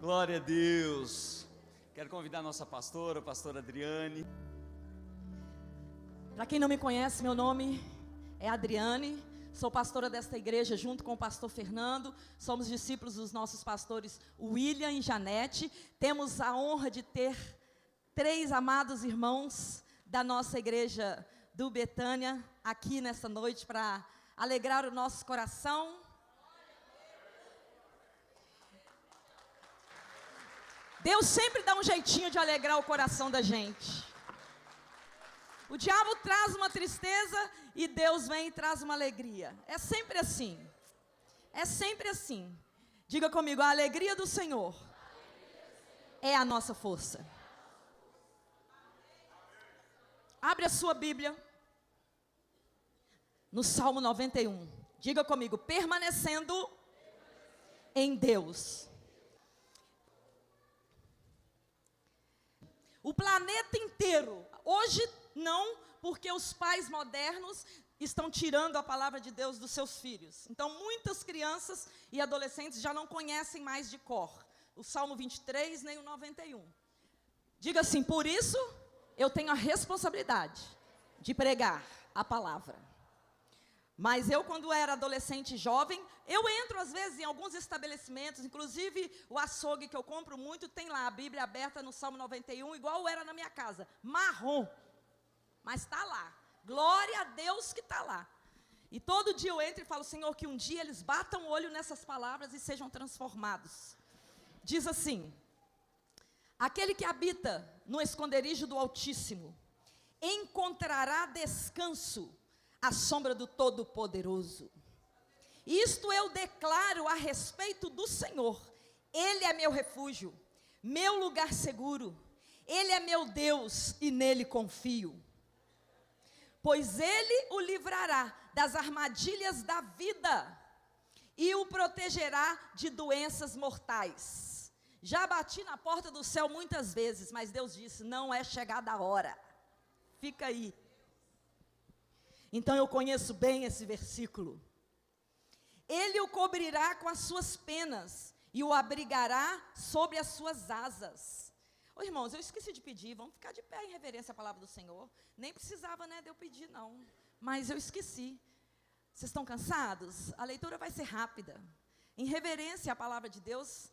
Glória a Deus. Quero convidar a nossa pastora, a pastora Adriane. Para quem não me conhece, meu nome é Adriane. Sou pastora desta igreja junto com o pastor Fernando. Somos discípulos dos nossos pastores William e Janete. Temos a honra de ter 3 amados irmãos da nossa igreja do Betânia aqui nessa noite para alegrar o nosso coração. Deus sempre dá um jeitinho de alegrar o coração da gente. O diabo traz uma tristeza e Deus vem e traz uma alegria. É sempre assim. É sempre assim. Diga comigo, a alegria do Senhor é a nossa força. Abre a sua Bíblia no Salmo 91. Diga comigo, permanecendo em Deus. O planeta inteiro, hoje não, porque os pais modernos estão tirando a palavra de Deus dos seus filhos. Então, muitas crianças e adolescentes já não conhecem mais de cor o Salmo 23 nem o 91. Diga assim, por isso eu tenho a responsabilidade de pregar a palavra. Mas eu, quando era adolescente e jovem, eu entro às vezes em alguns estabelecimentos, inclusive o açougue que eu compro muito, tem lá a Bíblia aberta no Salmo 91, igual era na minha casa, marrom, mas está lá, glória a Deus que está lá. E todo dia eu entro e falo, Senhor, que um dia eles batam o olho nessas palavras e sejam transformados. Diz assim, aquele que habita no esconderijo do Altíssimo, encontrará descanso à sombra do Todo-Poderoso. Isto eu declaro a respeito do Senhor. Ele é meu refúgio, meu lugar seguro. Ele é meu Deus e nele confio. Pois ele o livrará das armadilhas da vida e o protegerá de doenças mortais. Já bati na porta do céu muitas vezes, mas Deus disse, não é chegada a hora. Fica aí. Então eu conheço bem esse versículo. Ele o cobrirá com as suas penas e o abrigará sobre as suas asas. Ô irmãos, eu esqueci de pedir, vamos ficar de pé em reverência à palavra do Senhor. Nem precisava, de eu pedir não, mas eu esqueci. Vocês estão cansados? A leitura vai ser rápida. Em reverência à palavra de Deus,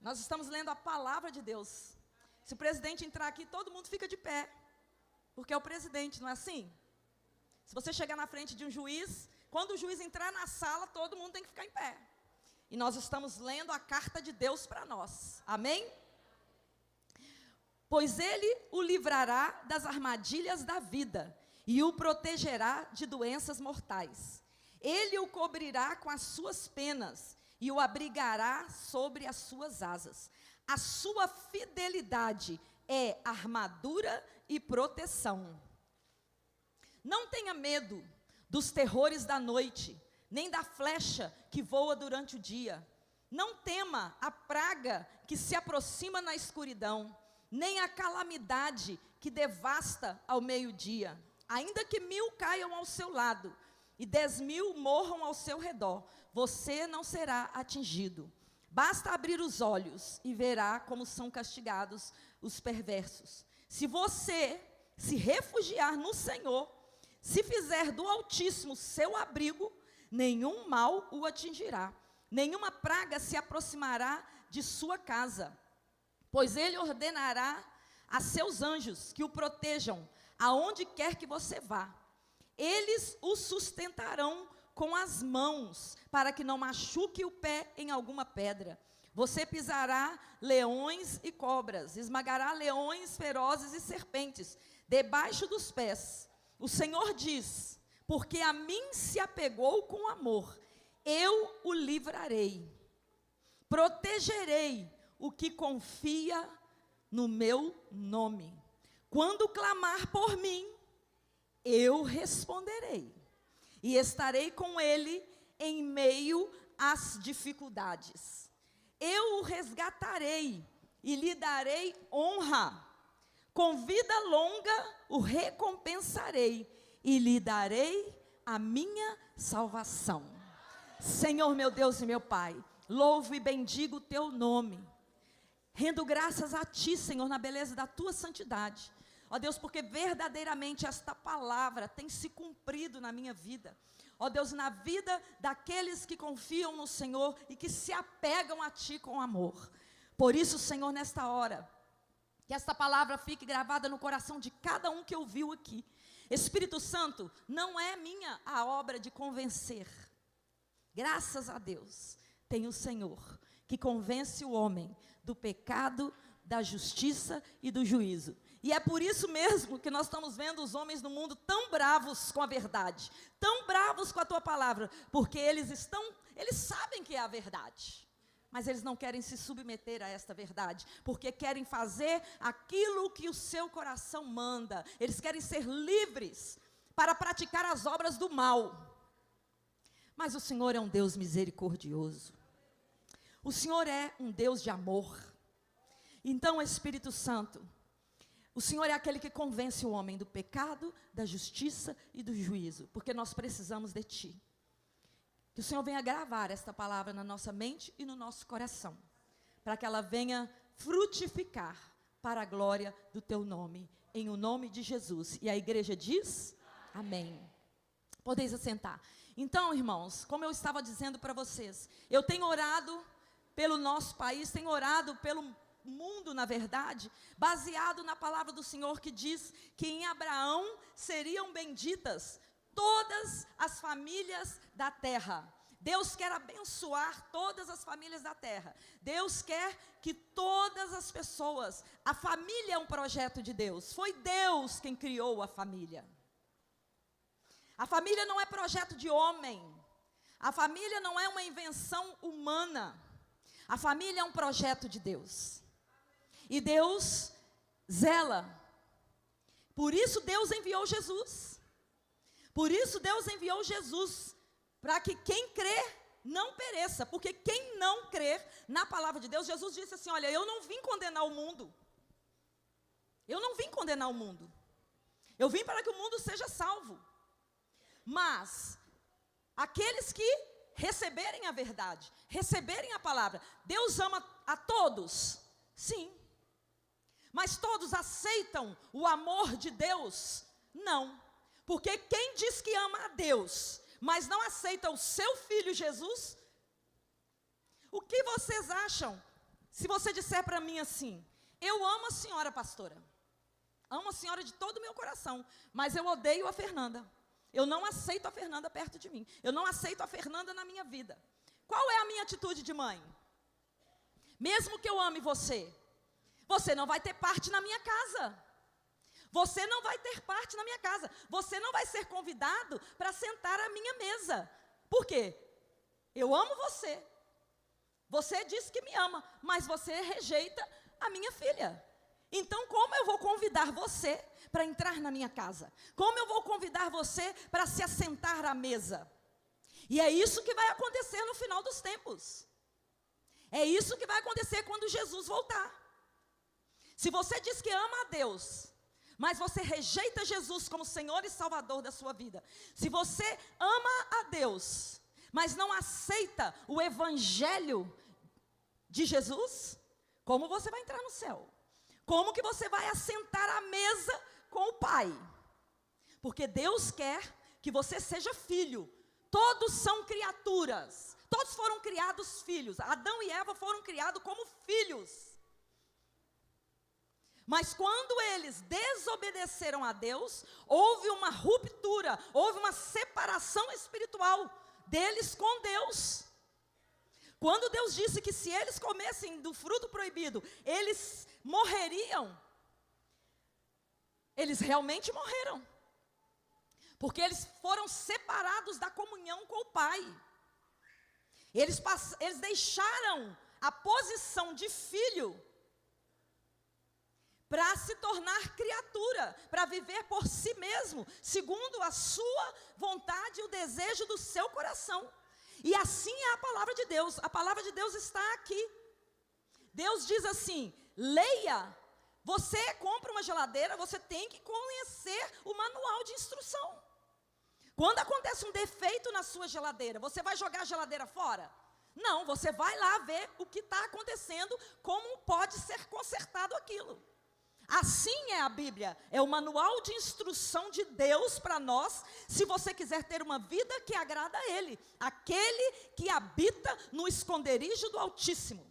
Nós estamos lendo a palavra de Deus. Se o presidente entrar aqui, todo mundo fica de pé, porque é o presidente, não é assim? Se você chegar na frente de um juiz, quando o juiz entrar na sala, todo mundo tem que ficar em pé. E nós estamos lendo a carta de Deus para nós. Amém? Pois ele o livrará das armadilhas da vida e o protegerá de doenças mortais. Ele o cobrirá com as suas penas e o abrigará sobre as suas asas. A sua fidelidade é armadura e proteção. Não tenha medo dos terrores da noite, nem da flecha que voa durante o dia. Não tema a praga que se aproxima na escuridão, nem a calamidade que devasta ao meio-dia. Ainda que 1000 caiam ao seu lado e 10.000 morram ao seu redor, você não será atingido. Basta abrir os olhos e verá como são castigados os perversos. Se você se refugiar no Senhor, se fizer do Altíssimo seu abrigo, nenhum mal o atingirá, nenhuma praga se aproximará de sua casa, pois ele ordenará a seus anjos que o protejam aonde quer que você vá. Eles o sustentarão com as mãos, para que não machuque o pé em alguma pedra. Você pisará leões e cobras, esmagará leões ferozes e serpentes debaixo dos pés. O Senhor diz, porque a mim se apegou com amor, eu o livrarei, protegerei o que confia no meu nome. Quando clamar por mim, eu responderei, e estarei com ele em meio às dificuldades. Eu o resgatarei e lhe darei honra. Com vida longa o recompensarei e lhe darei a minha salvação. Senhor, meu Deus e meu Pai, louvo e bendigo o teu nome. Rendo graças a ti, Senhor, na beleza da tua santidade. Ó Deus, porque verdadeiramente esta palavra tem se cumprido na minha vida. Ó Deus, na vida daqueles que confiam no Senhor e que se apegam a ti com amor. Por isso, Senhor, nesta hora, que esta palavra fique gravada no coração de cada um que ouviu aqui. Espírito Santo, não é minha a obra de convencer. Graças a Deus, tem o Senhor que convence o homem do pecado, da justiça e do juízo. E é por isso mesmo que nós estamos vendo os homens no mundo tão bravos com a verdade, tão bravos com a tua palavra, porque eles sabem que é a verdade, mas eles não querem se submeter a esta verdade, porque querem fazer aquilo que o seu coração manda. Eles querem ser livres para praticar as obras do mal. Mas o Senhor é um Deus misericordioso. O Senhor é um Deus de amor. Então, Espírito Santo, o Senhor é aquele que convence o homem do pecado, da justiça e do juízo, porque nós precisamos de ti. Que o Senhor venha gravar esta palavra na nossa mente e no nosso coração, para que ela venha frutificar para a glória do teu nome, em o nome de Jesus. E a igreja diz: amém. Podeis assentar. Então, irmãos, como eu estava dizendo para vocês, eu tenho orado pelo nosso país, tenho orado pelo mundo, na verdade, baseado na palavra do Senhor que diz que em Abraão seriam benditas todas as famílias da terra. Deus quer abençoar todas as famílias da terra. Deus quer que todas as pessoas, a família é um projeto de Deus. Foi Deus quem criou a família. A família não é projeto de homem. A família não é uma invenção humana. A família é um projeto de Deus. E Deus zela. Por isso Deus enviou Jesus. Por isso Deus enviou Jesus, para que quem crê não pereça. Porque quem não crer na palavra de Deus, Jesus disse assim: olha, eu não vim condenar o mundo. Eu não vim condenar o mundo. Eu vim para que o mundo seja salvo. Mas aqueles que receberem a verdade, receberem a palavra, Deus ama a todos, sim. Mas todos aceitam o amor de Deus? Não. Porque quem diz que ama a Deus, mas não aceita o seu filho Jesus, o que vocês acham se você disser para mim assim: eu amo a senhora, pastora, amo a senhora de todo o meu coração, mas eu odeio a Fernanda. Eu não aceito a Fernanda perto de mim. Eu não aceito a Fernanda na minha vida. Qual é a minha atitude de mãe? Mesmo que eu ame você, você não vai ter parte na minha casa. Você não vai ter parte na minha casa. Você não vai ser convidado para sentar à minha mesa. Por quê? Eu amo você. Você diz que me ama, mas você rejeita a minha filha. Então, como eu vou convidar você para entrar na minha casa? Como eu vou convidar você para se assentar à mesa? E é isso que vai acontecer no final dos tempos. É isso que vai acontecer quando Jesus voltar. Se você diz que ama a Deus, mas você rejeita Jesus como Senhor e Salvador da sua vida, se você ama a Deus, mas não aceita o Evangelho de Jesus, como você vai entrar no céu? Como que você vai assentar à mesa com o Pai? Porque Deus quer que você seja filho. Todos são criaturas. Todos foram criados filhos. Adão e Eva foram criados como filhos. Mas quando eles desobedeceram a Deus, houve uma ruptura, houve uma separação espiritual deles com Deus. Quando Deus disse que se eles comessem do fruto proibido, eles morreriam, eles realmente morreram. Porque eles foram separados da comunhão com o Pai. Eles deixaram a posição de filho para se tornar criatura, para viver por si mesmo, segundo a sua vontade e o desejo do seu coração. E assim é a palavra de Deus. A palavra de Deus está aqui. Deus diz assim: leia. Você compra uma geladeira, você tem que conhecer o manual de instrução. Quando acontece um defeito na sua geladeira, você vai jogar a geladeira fora? Não, você vai lá ver o que está acontecendo, como pode ser consertado aquilo. Assim é a Bíblia, é o manual de instrução de Deus para nós, se você quiser ter uma vida que agrada a Ele, aquele que habita no esconderijo do Altíssimo.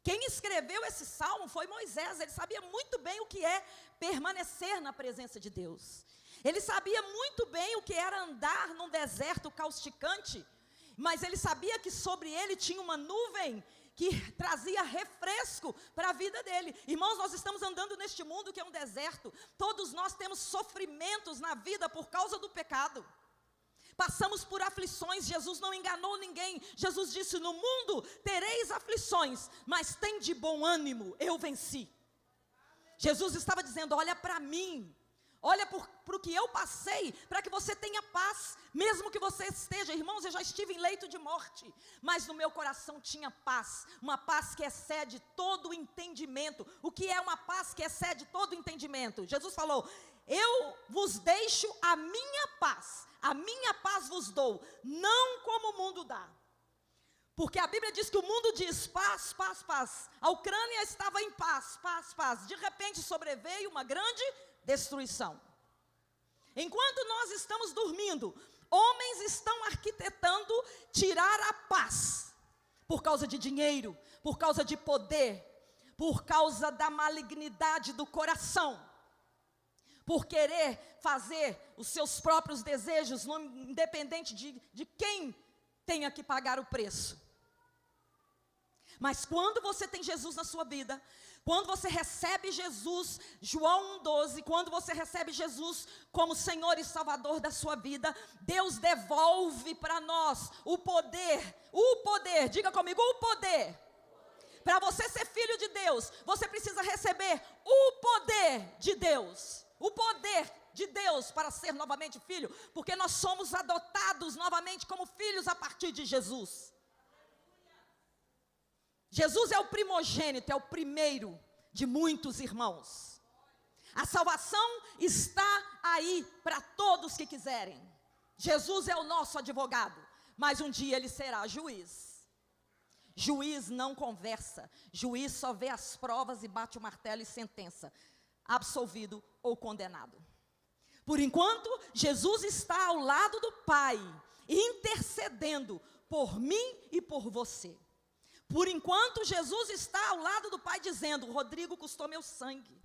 Quem escreveu esse salmo foi Moisés, ele sabia muito bem o que é permanecer na presença de Deus. Ele sabia muito bem o que era andar num deserto causticante, mas ele sabia que sobre ele tinha uma nuvem que trazia refresco para a vida dele. Irmãos, nós estamos andando neste mundo que é um deserto. Todos nós temos sofrimentos na vida por causa do pecado. Passamos por aflições, Jesus não enganou ninguém. Jesus disse, no mundo tereis aflições, mas tem de bom ânimo, eu venci. Jesus estava dizendo, olha para mim. Olha para o que eu passei, para que você tenha paz, mesmo que você esteja, irmãos, eu já estive em leito de morte, mas no meu coração tinha paz, uma paz que excede todo o entendimento. O que é uma paz que excede todo o entendimento? Jesus falou, eu vos deixo a minha paz vos dou, não como o mundo dá. Porque a Bíblia diz que o mundo diz paz, paz, paz. A Ucrânia estava em paz, paz, paz. De repente sobreveio uma grande destruição. Enquanto nós estamos dormindo, homens estão arquitetando tirar a paz, por causa de dinheiro, por causa de poder, por causa da malignidade do coração, por querer fazer os seus próprios desejos, independente de quem tenha que pagar o preço. Mas quando você tem Jesus na sua vida, quando você recebe Jesus, João 1,12, quando você recebe Jesus como Senhor e Salvador da sua vida, Deus devolve para nós o poder, diga comigo, o poder. Para você ser filho de Deus, você precisa receber o poder de Deus. O poder de Deus para ser novamente filho, porque nós somos adotados novamente como filhos a partir de Jesus. Jesus é o primogênito, é o primeiro de muitos irmãos. A salvação está aí para todos que quiserem. Jesus é o nosso advogado, mas um dia ele será juiz. Juiz não conversa, juiz só vê as provas e bate o martelo e sentença, absolvido ou condenado. Por enquanto, Jesus está ao lado do Pai, intercedendo por mim e por você. Por enquanto, Jesus está ao lado do Pai dizendo, o Rodrigo custou meu sangue.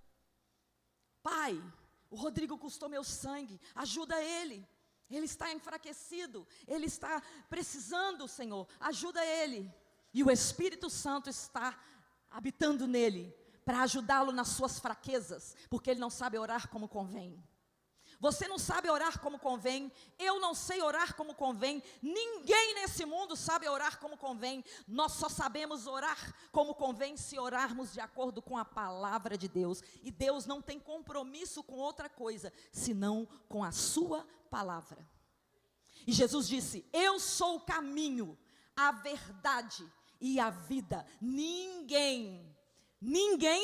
Pai, o Rodrigo custou meu sangue, ajuda ele. Ele está enfraquecido, ele está precisando, Senhor, ajuda ele. E o Espírito Santo está habitando nele, para ajudá-lo nas suas fraquezas, porque ele não sabe orar como convém. Você não sabe orar como convém, eu não sei orar como convém, ninguém nesse mundo sabe orar como convém, nós só sabemos orar como convém se orarmos de acordo com a palavra de Deus, e Deus não tem compromisso com outra coisa, senão com a sua palavra. E Jesus disse, eu sou o caminho, a verdade e a vida. Ninguém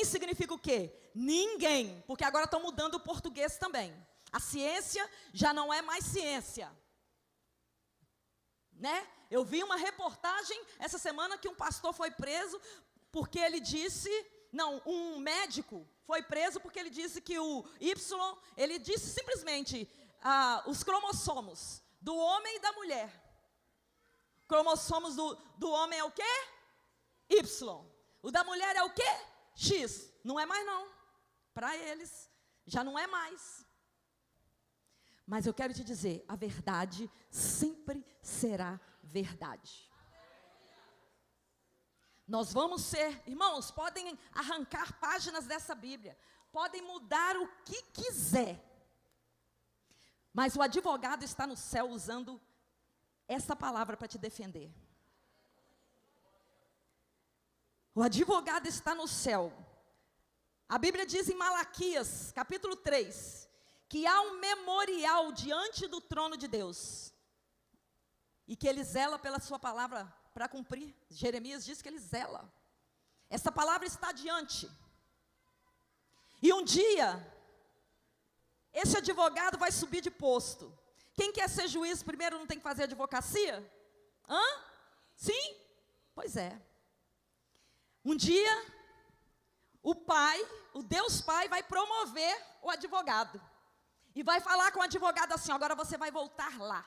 significa o quê? Ninguém, porque agora estão mudando o português também. A ciência já não é mais ciência, né? Eu vi uma reportagem essa semana que um pastor foi preso porque ele disse, um médico foi preso porque ele disse que o Y, ele disse simplesmente, os cromossomos do homem e da mulher. Cromossomos do homem é o quê? Y. O da mulher é o quê? X. Não é mais não. Para eles, já não é mais. Mas eu quero te dizer, a verdade sempre será verdade. Nós vamos ser, irmãos, podem arrancar páginas dessa Bíblia, podem mudar o que quiser, mas o advogado está no céu usando essa palavra para te defender. O advogado está no céu. A Bíblia diz em Malaquias, capítulo 3, que há um memorial diante do trono de Deus, e que ele zela pela sua palavra para cumprir. Jeremias diz que ele zela. Essa palavra está diante. E um dia, esse advogado vai subir de posto. Quem quer ser juiz primeiro não tem que fazer advocacia? Sim, pois é. Um dia, o Deus Pai vai promover o advogado. E vai falar com o advogado assim: agora você vai voltar lá.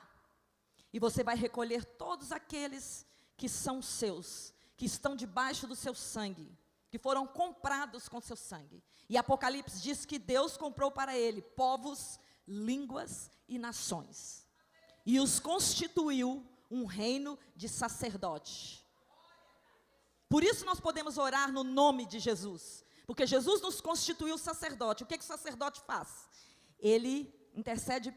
E você vai recolher todos aqueles que são seus, que estão debaixo do seu sangue, que foram comprados com seu sangue. E Apocalipse diz que Deus comprou para ele povos, línguas e nações. E os constituiu um reino de sacerdote. Por isso nós podemos orar no nome de Jesus. Porque Jesus nos constituiu sacerdote. O que o sacerdote faz? Ele intercede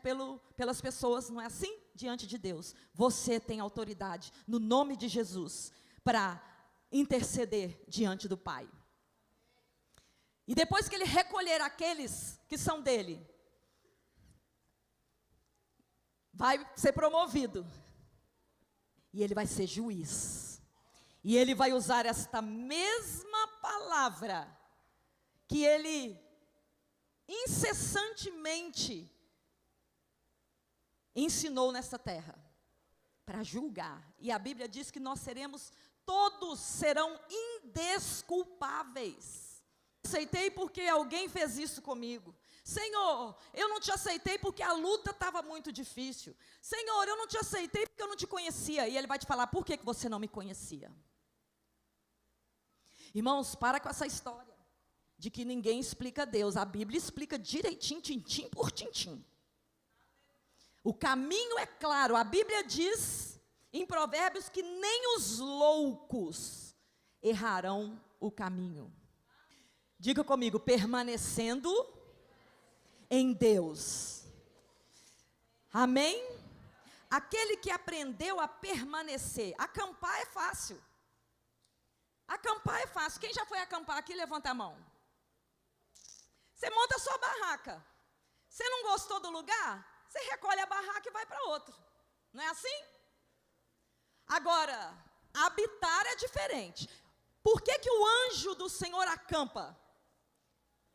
pelas pessoas, não é assim? Diante de Deus. Você tem autoridade, no nome de Jesus, para interceder diante do Pai. E depois que ele recolher aqueles que são dele, vai ser promovido. E ele vai ser juiz. E ele vai usar esta mesma palavra que ele incessantemente ensinou nesta terra, para julgar. E a Bíblia diz que todos serão indesculpáveis. Aceitei porque alguém fez isso comigo. Senhor, eu não te aceitei porque a luta estava muito difícil. Senhor, eu não te aceitei porque eu não te conhecia. E ele vai te falar: por que você não me conhecia? Irmãos, para com essa história de que ninguém explica Deus. A Bíblia explica direitinho, tintim por tintim. O caminho é claro. A Bíblia diz em Provérbios que nem os loucos errarão o caminho. Diga comigo: permanecendo em Deus. Amém? Aquele que aprendeu a permanecer. Acampar é fácil. Acampar é fácil. Quem já foi acampar aqui, levanta a mão. Você monta a sua barraca. Você não gostou do lugar? Você recolhe a barraca e vai para outro. Não é assim? Agora, habitar é diferente. Por que o anjo do Senhor acampa?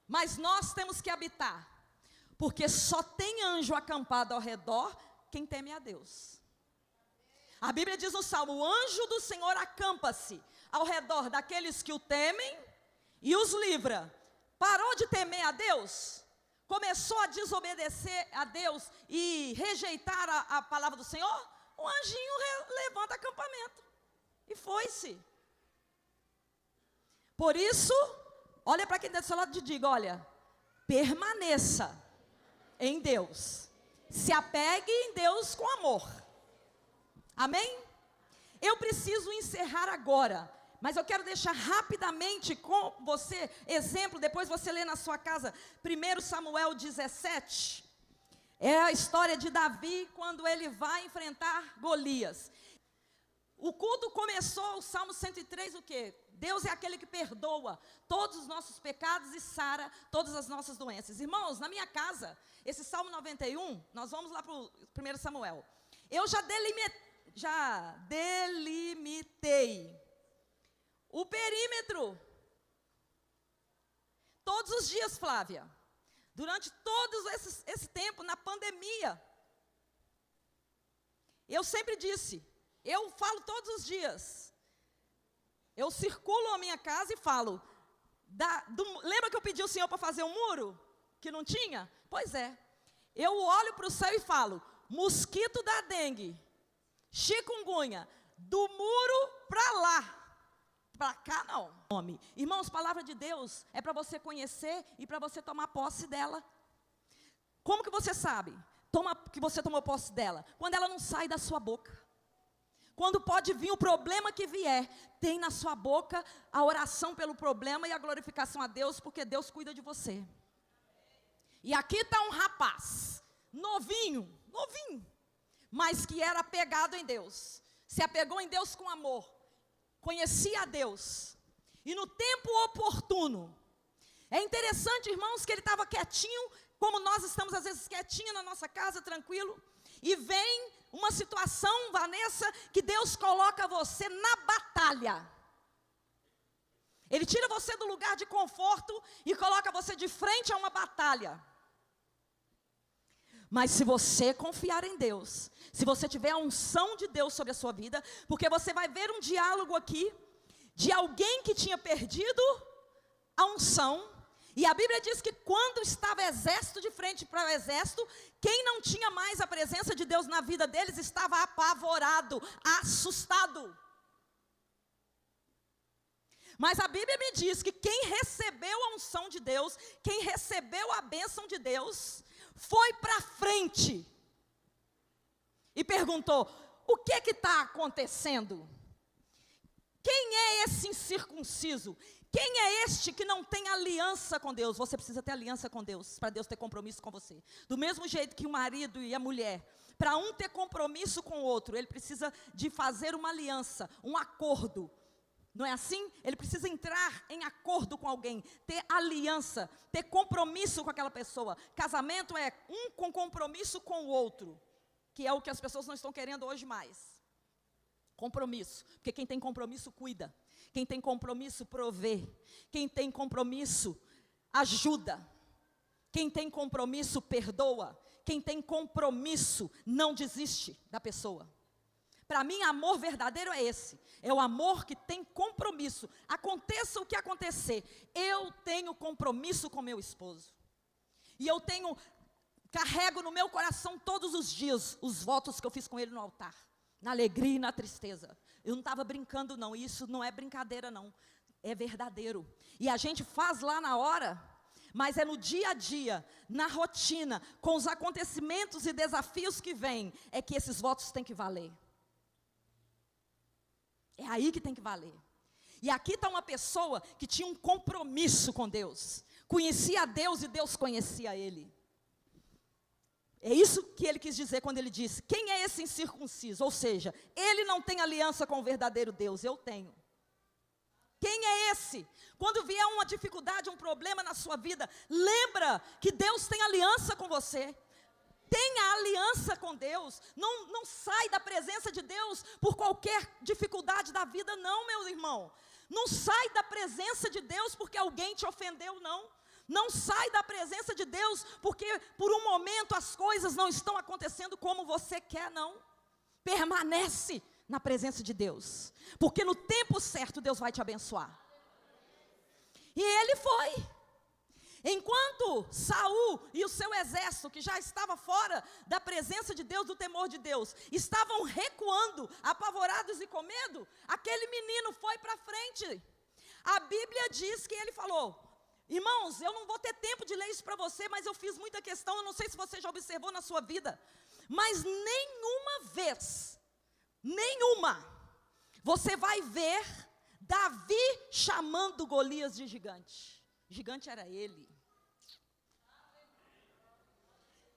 Mas nós temos que habitar. Porque só tem anjo acampado ao redor quem teme a Deus. A Bíblia diz no Salmo: o anjo do Senhor acampa-se ao redor daqueles que o temem e os livra. Parou de temer a Deus? Começou a desobedecer a Deus e rejeitar a palavra do Senhor? O anjinho levanta acampamento. E foi-se. Por isso, olha para quem está do seu lado e diga: olha, permaneça em Deus. Se apegue em Deus com amor. Amém? Eu preciso encerrar agora. Mas eu quero deixar rapidamente com você, exemplo, depois você lê na sua casa, 1 Samuel 17. É a história de Davi, quando ele vai enfrentar Golias. O culto começou, o Salmo 103, o quê? Deus é aquele que perdoa todos os nossos pecados e sara todas as nossas doenças. Irmãos, na minha casa, esse Salmo 91, nós vamos lá para o 1 Samuel. Eu já delimitei o perímetro. Todos os dias, Flávia. Durante todo esse tempo, na pandemia. Eu sempre disse, eu falo todos os dias. Eu circulo a minha casa e falo. Lembra que eu pedi ao Senhor para fazer um muro? Que não tinha? Pois é. Eu olho para o céu e falo: mosquito da dengue, chikungunya, do muro para lá. Para cá não. Irmãos, palavra de Deus é para você conhecer e para você tomar posse dela. Como que você sabe que você tomou posse dela? Quando ela não sai da sua boca. Quando pode vir o problema que vier, tem na sua boca a oração pelo problema e a glorificação a Deus, porque Deus cuida de você. E aqui está um rapaz, novinho, mas que era apegado em Deus. Se apegou em Deus com amor. Conhecia a Deus, e no tempo oportuno, é interessante, irmãos, que ele estava quietinho, como nós estamos às vezes quietinho na nossa casa, tranquilo, e vem uma situação, Vanessa, que Deus coloca você na batalha. Ele tira você do lugar de conforto e coloca você de frente a uma batalha. Mas se você confiar em Deus, se você tiver a unção de Deus sobre a sua vida, porque você vai ver um diálogo aqui, de alguém que tinha perdido a unção, e a Bíblia diz que quando estava exército de frente para o exército, quem não tinha mais a presença de Deus na vida deles, estava apavorado, assustado. Mas a Bíblia me diz que quem recebeu a unção de Deus, quem recebeu a bênção de Deus, foi para frente e perguntou: o que está acontecendo? Quem é esse incircunciso? Quem é este que não tem aliança com Deus? Você precisa ter aliança com Deus, para Deus ter compromisso com você. Do mesmo jeito que o marido e a mulher, para um ter compromisso com o outro, ele precisa de fazer uma aliança, um acordo. Não é assim? Ele precisa entrar em acordo com alguém, ter aliança, ter compromisso com aquela pessoa. Casamento é um com compromisso com o outro, que é o que as pessoas não estão querendo hoje mais. Compromisso, porque quem tem compromisso cuida, quem tem compromisso provê, quem tem compromisso ajuda, quem tem compromisso perdoa, quem tem compromisso não desiste da pessoa. Para mim, amor verdadeiro é esse, é o amor que tem compromisso. Aconteça o que acontecer, eu tenho compromisso com meu esposo. E eu carrego no meu coração todos os dias os votos que eu fiz com ele no altar. Na alegria e na tristeza. Eu não estava brincando não, isso não é brincadeira não, é verdadeiro. E a gente faz lá na hora, mas é no dia a dia, na rotina, com os acontecimentos e desafios que vêm, é que esses votos têm que valer. É aí que tem que valer. E aqui está uma pessoa que tinha um compromisso com Deus, conhecia a Deus e Deus conhecia ele. É isso que ele quis dizer quando ele disse: quem é esse incircunciso? Ou seja, ele não tem aliança com o verdadeiro Deus, eu tenho. Quem é esse? Quando vier uma dificuldade, um problema na sua vida, lembra que Deus tem aliança com você. Tenha aliança com Deus, não sai da presença de Deus por qualquer dificuldade da vida não, meu irmão. Não sai da presença de Deus porque alguém te ofendeu, não. Não sai da presença de Deus porque por um momento as coisas não estão acontecendo como você quer, não. Permanece na presença de Deus, porque no tempo certo Deus vai te abençoar. E ele foi. Enquanto Saul e o seu exército, que já estava fora da presença de Deus, do temor de Deus, estavam recuando, apavorados e com medo, aquele menino foi para frente. A Bíblia diz que ele falou: irmãos, eu não vou ter tempo de ler isso para você, mas eu fiz muita questão, eu não sei se você já observou na sua vida, mas nenhuma vez, você vai ver Davi chamando Golias de gigante. Gigante era ele.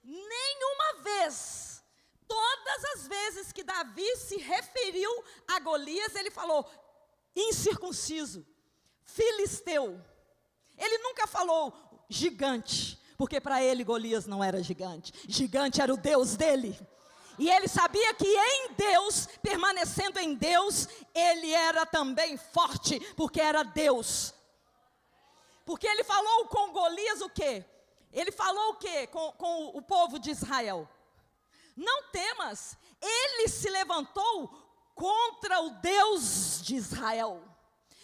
Nenhuma vez, todas as vezes que Davi se referiu a Golias, ele falou: incircunciso, filisteu. Ele nunca falou gigante, porque para ele Golias não era gigante. Gigante era o Deus dele. E ele sabia que em Deus, permanecendo em Deus, ele era também forte, porque era Deus. Porque ele falou com Golias o quê? Ele falou o quê com o povo de Israel? Não temas, ele se levantou contra o Deus de Israel.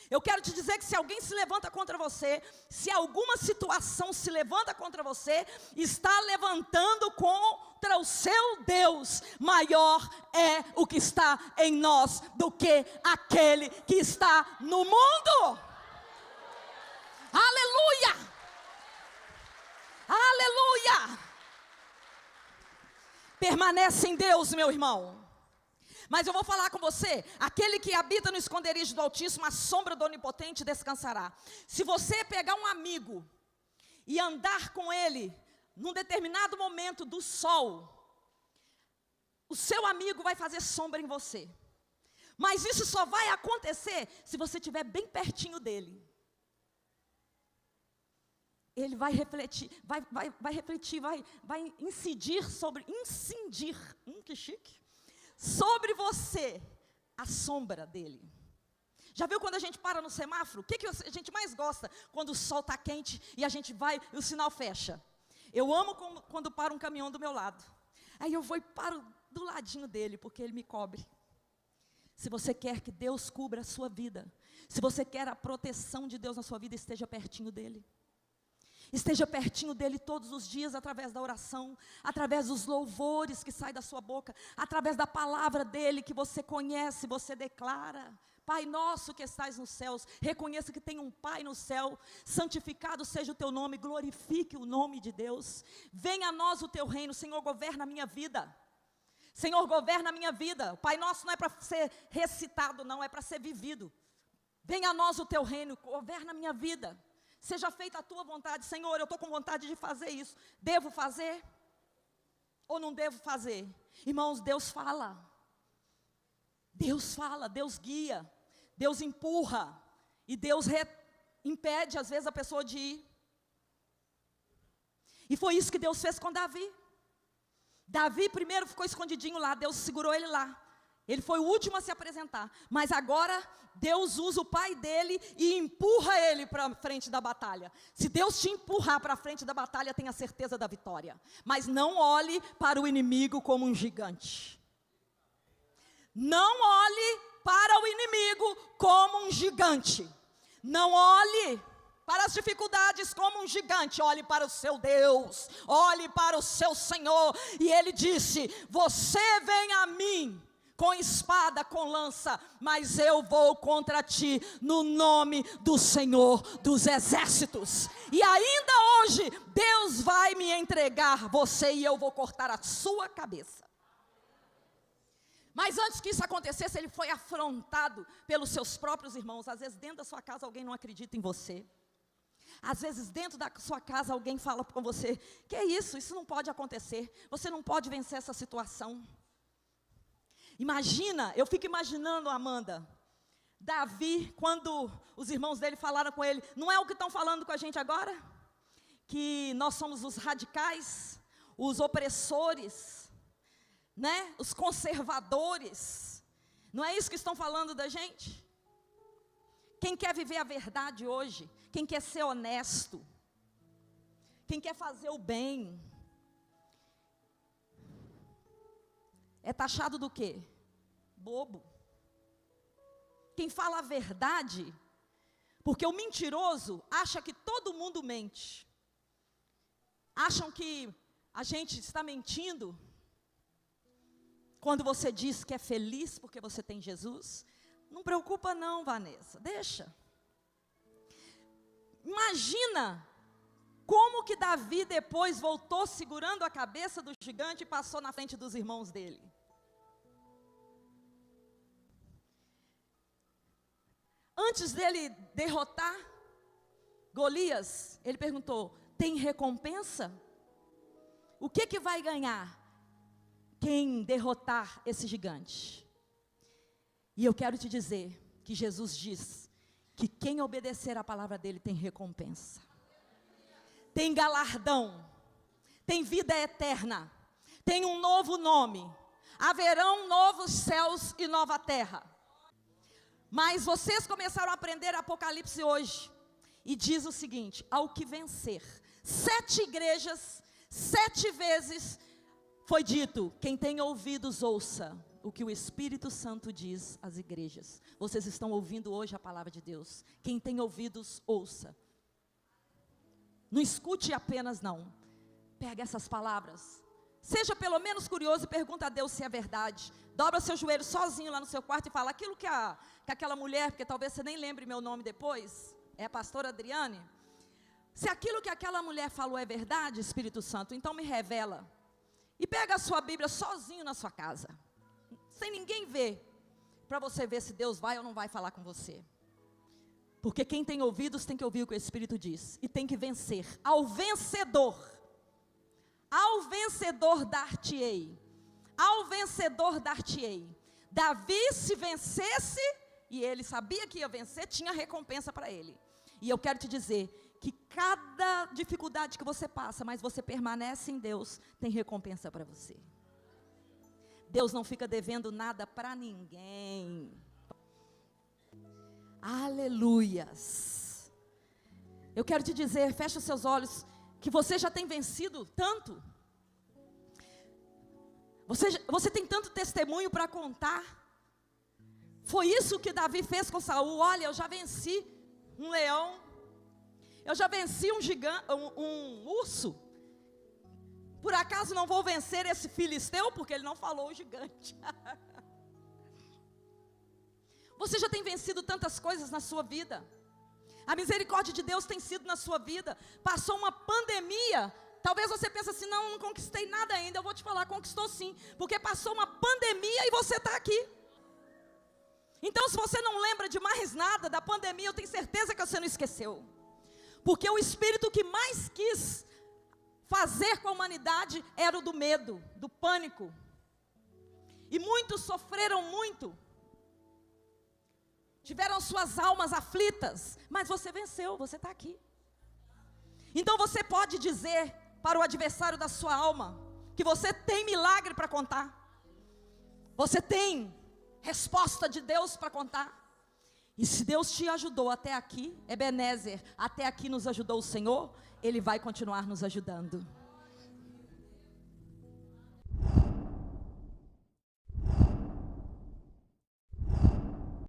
Eu quero te dizer que se alguém se levanta contra você, se alguma situação se levanta contra você, está levantando contra o seu Deus. Maior é o que está em nós do que aquele que está no mundo. Aleluia! Aleluia! Permanece em Deus, meu irmão. Mas eu vou falar com você: aquele que habita no esconderijo do Altíssimo, a sombra do Onipotente descansará. Se você pegar um amigo e andar com ele num determinado momento do sol, o seu amigo vai fazer sombra em você. Mas isso só vai acontecer se você estiver bem pertinho dele. Ele vai refletir, vai incidir, que chique, sobre você, a sombra dele. Já viu quando a gente para no semáforo? O que a gente mais gosta? Quando o sol está quente e a gente vai e o sinal fecha. Eu amo quando para um caminhão do meu lado. Aí eu vou e paro do ladinho dele, porque ele me cobre. Se você quer que Deus cubra a sua vida, se você quer a proteção de Deus na sua vida, esteja pertinho dele. Esteja pertinho dele todos os dias, através da oração, através dos louvores que saem da sua boca, através da palavra dele que você conhece, você declara. Pai nosso que estais nos céus, reconheça que tem um Pai no céu, santificado seja o teu nome, glorifique o nome de Deus. Venha a nós o teu reino, Senhor, governa a minha vida. Senhor, governa a minha vida. O Pai nosso não é para ser recitado, não, é para ser vivido. Venha a nós o teu reino, governa a minha vida. Seja feita a tua vontade. Senhor, eu estou com vontade de fazer isso. Devo fazer? Ou não devo fazer? Irmãos, Deus fala. Deus fala, Deus guia, Deus empurra. E Deus impede, às vezes, a pessoa de ir. E foi isso que Deus fez com Davi. Davi primeiro ficou escondidinho lá, Deus segurou ele lá. Ele foi o último a se apresentar. Mas agora, Deus usa o pai dele e empurra ele para a frente da batalha. Se Deus te empurrar para a frente da batalha, tenha certeza da vitória. Mas não olhe para o inimigo como um gigante. Não olhe para o inimigo como um gigante. Não olhe para as dificuldades como um gigante. Olhe para o seu Deus. Olhe para o seu Senhor. E ele disse: você vem a mim com espada, com lança, mas eu vou contra ti no nome do Senhor dos exércitos. E ainda hoje, Deus vai me entregar você e eu vou cortar a sua cabeça. Mas antes que isso acontecesse, ele foi afrontado pelos seus próprios irmãos. Às vezes dentro da sua casa alguém não acredita em você. Às vezes dentro da sua casa alguém fala com você: que é isso? Isso não pode acontecer. Você não pode vencer essa situação. Imagina, eu fico imaginando, Amanda, Davi, quando os irmãos dele falaram com ele, não é o que estão falando com a gente agora? Que nós somos os radicais, os opressores, né? Os conservadores. Não é isso que estão falando da gente? Quem quer viver a verdade hoje, quem quer ser honesto, quem quer fazer o bem, é taxado do quê? Bobo. Quem fala a verdade, porque o mentiroso acha que todo mundo mente. Acham que a gente está mentindo quando você diz que é feliz porque você tem Jesus. Não preocupa não, Vanessa, deixa. Imagina como que Davi depois voltou segurando a cabeça do gigante e passou na frente dos irmãos dele. Antes dele derrotar Golias, ele perguntou: tem recompensa? O que vai ganhar quem derrotar esse gigante? E eu quero te dizer que Jesus diz que quem obedecer à palavra dele tem recompensa, tem galardão, tem vida eterna, tem um novo nome, haverão novos céus e nova terra. Mas vocês começaram a aprender Apocalipse hoje, e diz o seguinte: ao que vencer, 7 igrejas, 7 vezes foi dito: quem tem ouvidos ouça o que o Espírito Santo diz às igrejas. Vocês estão ouvindo hoje a palavra de Deus. Quem tem ouvidos ouça. Não escute apenas não, pega essas palavras, seja pelo menos curioso e pergunta a Deus se é verdade. Dobra seu joelho sozinho lá no seu quarto e fala: aquilo que aquela mulher, porque talvez você nem lembre meu nome depois, é a pastora Adriane. Se aquilo que aquela mulher falou é verdade, Espírito Santo, então me revela. E pega a sua Bíblia sozinho na sua casa, sem ninguém ver, para você ver se Deus vai ou não vai falar com você. Porque quem tem ouvidos tem que ouvir o que o Espírito diz, e tem que vencer. Ao vencedor dar-te-ei. Ao vencedor dar-te-ei. Davi, se vencesse, e ele sabia que ia vencer, tinha recompensa para ele. E eu quero te dizer que cada dificuldade que você passa, mas você permanece em Deus, tem recompensa para você. Deus não fica devendo nada para ninguém. Aleluias. Eu quero te dizer, fecha os seus olhos, que você já tem vencido tanto. Você tem tanto testemunho para contar. Foi isso que Davi fez com Saul. Olha, eu já venci um leão. Eu já venci um urso. Por acaso não vou vencer esse filisteu? Porque ele não falou o gigante. Você já tem vencido tantas coisas na sua vida. A misericórdia de Deus tem sido na sua vida. Passou uma pandemia. Talvez você pense assim, não conquistei nada ainda. Eu vou te falar, conquistou sim. Porque passou uma pandemia e você está aqui. Então, se você não lembra de mais nada da pandemia, eu tenho certeza que você não esqueceu. Porque o espírito que mais quis fazer com a humanidade era o do medo, do pânico. E muitos sofreram muito. Tiveram suas almas aflitas. Mas você venceu, você está aqui. Então você pode dizer para o adversário da sua alma que você tem milagre para contar. Você tem resposta de Deus para contar. E se Deus te ajudou até aqui, Ebenezer, até aqui nos ajudou o Senhor, Ele vai continuar nos ajudando.